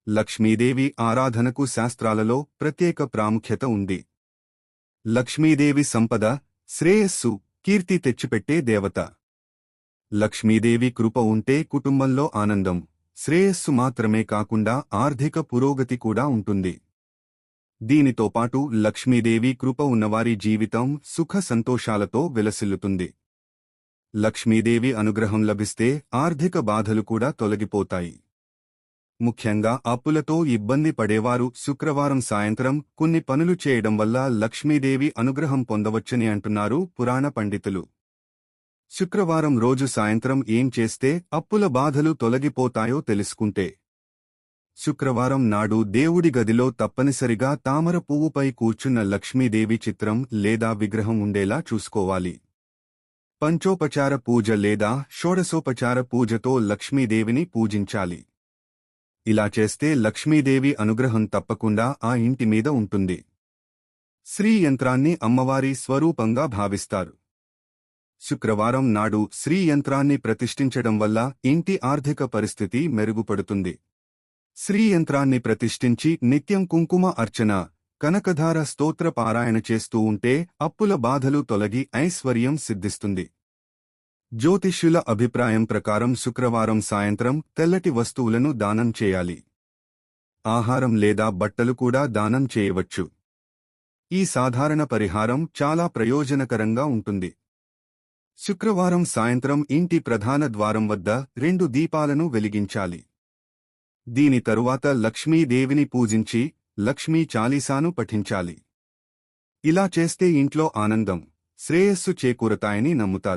లక్ష్మీదేవి ఆరాధనకు శాస్త్రాలలో ప్రత్యేక ప్రాముఖ్యత ఉంది. లక్ష్మీదేవి సంపద, శ్రేయస్సు, కీర్తి తెచ్చిపెట్టే దేవత. లక్ష్మీదేవి కృప ఉంటే కుటుంబంలో ఆనందం, శ్రేయస్సు మాత్రమే కాకుండా ఆర్థిక పురోగతి కూడా ఉంటుంది. దీనితో పాటు లక్ష్మీదేవి కృప ఉన్నవారి జీవితం సుఖ సంతోషాలతో విలసిల్లుతుంది. లక్ష్మీదేవి అనుగ్రహం లభిస్తే ఆర్థిక బాధలు కూడా తొలగిపోతాయి. ముఖ్యంగా అప్పులతో ఇబ్బంది పడేవారు శుక్రవారం సాయంత్రం కొన్ని పనులు చేయడం వల్ల లక్ష్మీదేవి అనుగ్రహం పొందవచ్చని అంటున్నారు పురాణ పండితులు. శుక్రవారం రోజు సాయంత్రం ఏం చేస్తే అప్పుల బాధలు తొలగిపోతాయో తెలుసుకుంటే, శుక్రవారం నాడు దేవుడి గదిలో తప్పనిసరిగా తామర పువ్వుపై కూర్చున్న లక్ష్మీదేవి చిత్రం లేదా విగ్రహం ఉండేలా చూసుకోవాలి. పంచోపచార పూజ లేదా షోడశోపచార పూజతో లక్ష్మీదేవిని పూజించాలి. ఇలా చేస్తే లక్ష్మీదేవి అనుగ్రహం తప్పకుండా ఆ ఇంటి మీద ఉంటుంది. శ్రీ యంత్రాన్ని అమ్మవారి స్వరూపంగా భావిస్తారు. శుక్రవారం నాడు శ్రీ యంత్రాన్ని ప్రతిష్ఠించడం వల్ల ఇంటి ఆర్థిక పరిస్థితి మెరుగుపడుతుంది. శ్రీ యంత్రాన్ని ప్రతిష్ఠించి నిత్యం కుంకుమ అర్చన, కనకధార స్తోత్ర పారాయణ చేస్తూ ఉంటే అప్పుల బాధలు తొలగి ఐశ్వర్యం సిద్ధిస్తుంది. జ్యోతిష్యుల అభిప్రాయం ప్రకారం శుక్రవారం సాయంత్రం తెల్లటి వస్తువులను దానం చేయాలి. ఆహారం లేదా బట్టలు కూడా దానం చేయవచ్చు. ఈ సాధారణ పరిహారం చాలా ప్రయోజనకరంగా ఉంటుంది. శుక్రవారం సాయంత్రం ఇంటి ప్రధాన ద్వారం వద్ద 2 దీపాలను వెలిగించాలి. దీని తరువాత లక్ష్మీదేవిని పూజించి లక్ష్మీ చాలీసాను పఠించాలి. ఇలా చేస్తే ఇంట్లో ఆనందం, శ్రేయస్సు చేకూరతాయని నమ్ముతారు.